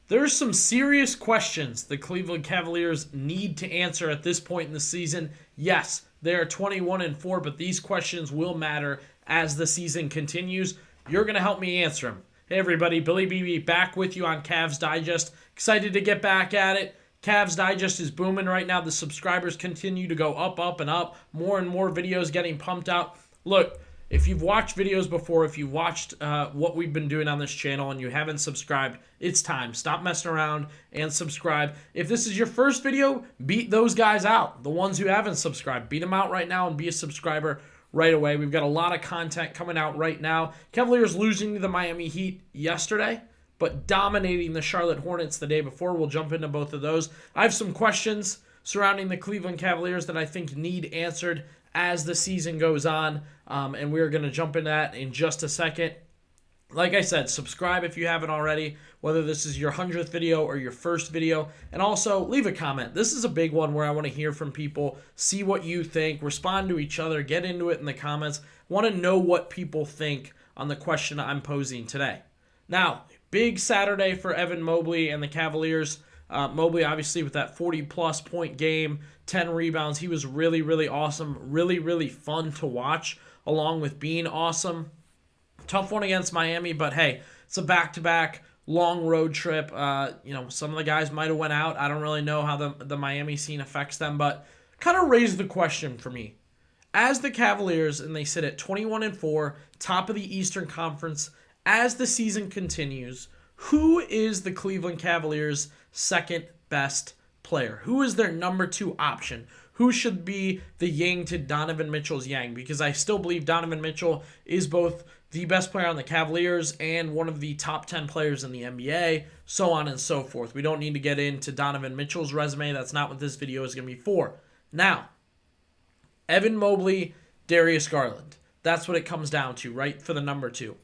There's some serious questions the Cleveland Cavaliers need to answer at this point in the season. Yes, they are 21-4, but these questions will matter as the season continues. You're going to help me answer them. Hey everybody, Billy BB back with you on Cavs Digest. Excited to get back at it. Cavs Digest is booming right now. The subscribers continue to go up, up, and up. More and more videos getting pumped out. Look, if you've watched videos before, if you've watched what we've been doing on this channel and you haven't subscribed, it's time. Stop messing around and subscribe. If this is your first video, beat those guys out. The ones who haven't subscribed, beat them out right now and be a subscriber right away. We've got a lot of content coming out right now. Cavaliers losing to the Miami Heat yesterday, but dominating the Charlotte Hornets the day before. We'll jump into both of those. I have some questions surrounding the Cleveland Cavaliers that I think need answered as the season goes on, and we're going to jump into that in just a second. Like I said, subscribe if you haven't already, whether this is your 100th video or your first video, and also leave a comment. This is a big one where I want to hear from people, see what you think, respond to each other, get into it in the comments. I want to know what people think on the question I'm posing today. Now, big Saturday for Evan Mobley and the Cavaliers. Mobley, obviously, with that 40-plus point game, 10 rebounds. He was really, really awesome. Really, really fun to watch, along with being awesome. Tough one against Miami, but hey, it's a back-to-back long road trip. Some of the guys might have went out. I don't really know how the Miami scene affects them, but kind of raised the question for me. As the Cavaliers, and they sit at 21-4, top of the Eastern Conference, as the season continues, who is the Cleveland Cavaliers' second best player? Who is their number 2 option? Who should be the yin to Donovan Mitchell's yang? Because I still believe Donovan Mitchell is both the best player on the Cavaliers and one of the top 10 players in the NBA, so on and so forth. We don't need to get into Donovan Mitchell's resume. That's not what this video is going to be for. Now, Evan Mobley, Darius Garland. That's what it comes down to, right, for the number 2.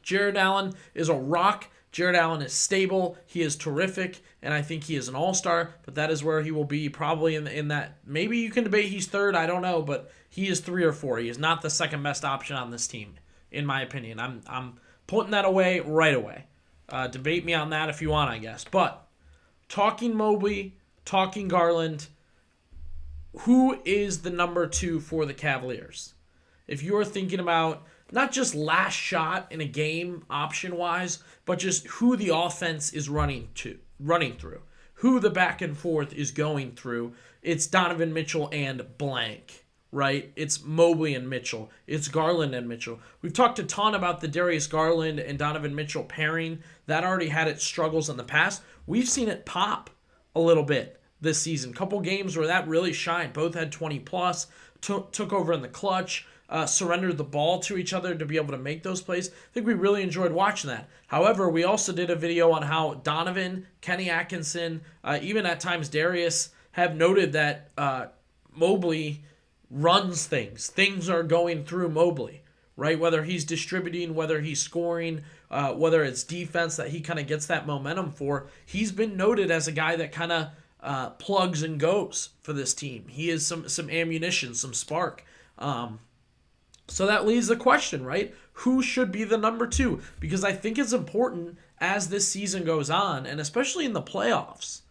Jarrett Allen is a rock. Jarrett Allen is stable. He is terrific, and I think he is an all-star, but that is where he will be probably in that. Maybe you can debate he's third. I don't know, but he is 3 or 4. He is not the second best option on this team, in my opinion. I'm putting that away right away. Debate me on that if you want, I guess. But talking Mobley, talking Garland, who is the number 2 for the Cavaliers? If you're thinking about not just last shot in a game option-wise, but just who the offense is running through, who the back and forth is going through, it's Donovan Mitchell and blank, right? It's Mobley and Mitchell. It's Garland and Mitchell. We've talked a ton about the Darius Garland and Donovan Mitchell pairing. That already had its struggles in the past. We've seen it pop a little bit this season. Couple games where that really shined. Both had 20-plus, took over in the clutch, surrendered the ball to each other to be able to make those plays. I think we really enjoyed watching that. However, we also did a video on how Donovan, Kenny Atkinson, even at times Darius, have noted that Mobley runs things. Things are going through Mobley, right? Whether he's distributing, whether he's scoring, whether it's defense that he kind of gets that momentum for. He's been noted as a guy that kind of plugs and goes for this team. He is some ammunition, some spark. So that leaves the question, right? Who should be the number 2? Because I think it's important as this season goes on, and especially in the playoffs,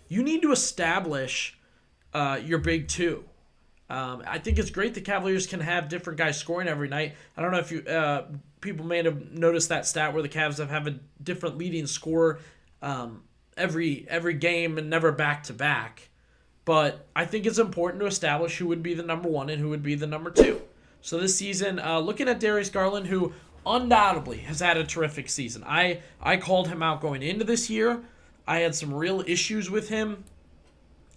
you need to establish your big 2. I think it's great the Cavaliers can have different guys scoring every night. I don't know if you people may have noticed that stat where the Cavs have a different leading scorer every game and never back-to-back. But I think it's important to establish who would be the number 1 and who would be the number 2. So this season, looking at Darius Garland, who undoubtedly has had a terrific season. I called him out going into this year. I had some real issues with him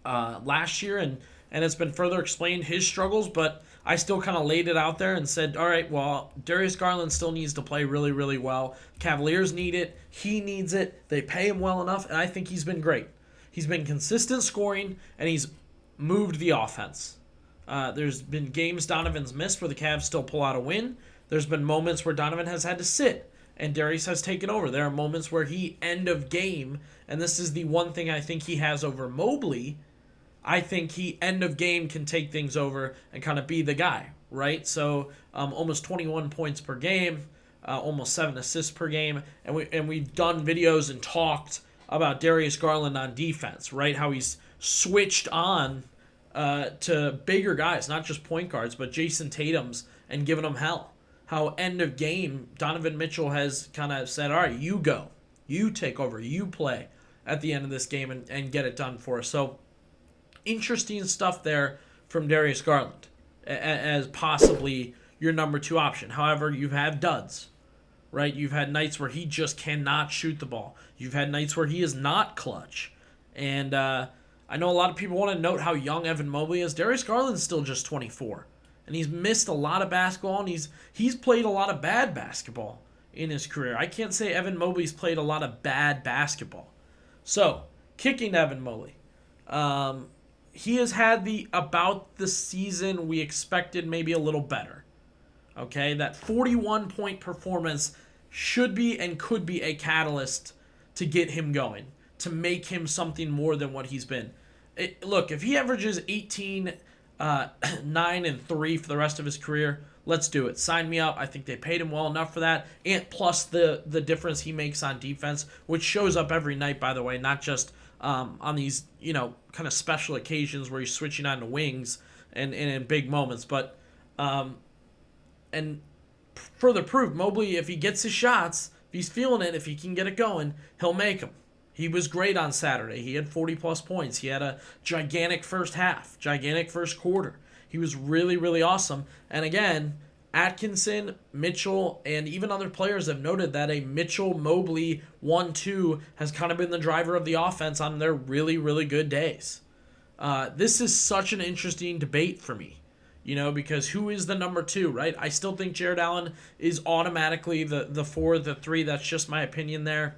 last year, and it's been further explained his struggles, but I still kind of laid it out there and said, all right, well, Darius Garland still needs to play really, really well. Cavaliers need it. He needs it. They pay him well enough, and I think he's been great. He's been consistent scoring, and he's moved the offense. There's been games Donovan's missed where the Cavs still pull out a win. There's been moments where Donovan has had to sit and Darius has taken over. There are moments where he end of game, and this is the one thing I think he has over Mobley. I think he end of game can take things over and kind of be the guy, right? So almost 21 points per game, almost 7 assists per game, and we've done videos and talked about Darius Garland on defense, right? How he's switched on to bigger guys, not just point guards, but Jason Tatum's, and giving them hell. How end of game, Donovan Mitchell has kind of said, all right, you go. You take over. You play at the end of this game and get it done for us. So interesting stuff there from Darius Garland as possibly your number 2 option. However, you've had duds, right? You've had nights where he just cannot shoot the ball. You've had nights where he is not clutch. And I know a lot of people want to note how young Evan Mobley is. Darius Garland's still just 24. And he's missed a lot of basketball, and he's played a lot of bad basketball in his career. I can't say Evan Mobley's played a lot of bad basketball. So, kicking Evan Mobley. He has had about the season we expected, maybe a little better. Okay, that 41-point performance should be and could be a catalyst to get him going, to make him something more than what he's been. Look, if he averages 18, 9, and 3 for the rest of his career, let's do it. Sign me up. I think they paid him well enough for that. And plus the difference he makes on defense, which shows up every night, by the way, not just on these, kind of special occasions where he's switching on to wings and in big moments. But, and further proof, Mobley, if he gets his shots, if he's feeling it, if he can get it going, he'll make them. He was great on Saturday. He had 40-plus points. He had a gigantic first half, gigantic first quarter. He was really, really awesome. And again, Atkinson, Mitchell, and even other players have noted that a Mitchell-Mobley 1-2 has kind of been the driver of the offense on their really, really good days. This is such an interesting debate for me, because who is the number 2, right? I still think Jarrett Allen is automatically the 4, the 3. That's just my opinion there.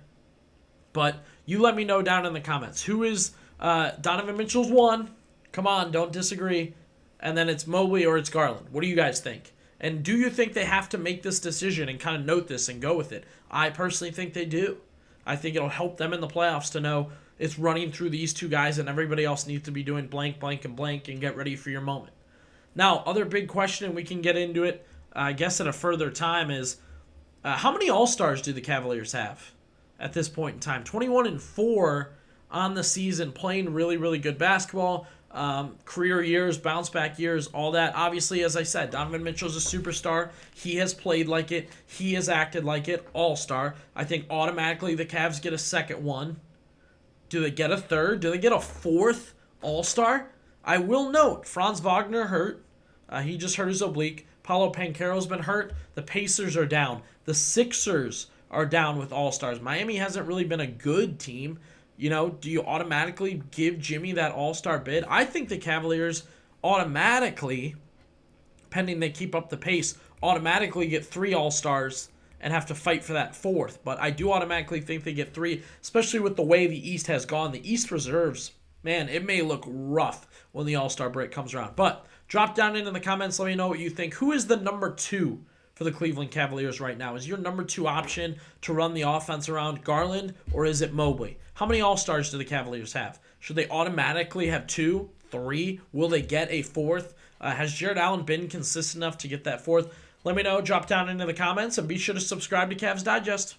But you let me know down in the comments. Who is Donovan Mitchell's 1? Come on, don't disagree. And then it's Mobley or it's Garland. What do you guys think? And do you think they have to make this decision and kind of note this and go with it? I personally think they do. I think it'll help them in the playoffs to know it's running through these 2 guys and everybody else needs to be doing blank, blank, and blank and get ready for your moment. Now, other big question, and we can get into it, I guess at a further time, is how many All-Stars do the Cavaliers have at this point in time? 21-4 on the season, playing really, really good basketball. Career years, bounce back years, all that. Obviously, as I said, Donovan Mitchell's a superstar. He has played like it. He has acted like it. All-star. I think automatically the Cavs get a second one. Do they get a third? Do they get a 4th All-Star? I will note, Franz Wagner hurt. He just hurt his oblique. Paolo Banchero's been hurt. The Pacers are down. The Sixers are down with All-Stars. Miami hasn't really been a good team. Do you automatically give Jimmy that All-Star bid? I think the Cavaliers automatically, pending they keep up the pace, automatically get 3 All-Stars and have to fight for that 4th. But I do automatically think they get 3, especially with the way the East has gone. The East reserves, man, it may look rough when the All-Star break comes around. But drop down into the comments. Let me know what you think. Who is the number 2 for the Cleveland Cavaliers right now? Is your number 2 option to run the offense around Garland, or is it Mobley? How many All-Stars do the Cavaliers have? Should they automatically have 2, 3? Will they get a 4th? Has Jarrett Allen been consistent enough to get that 4th? Let me know. Drop down into the comments, and be sure to subscribe to Cavs Digest.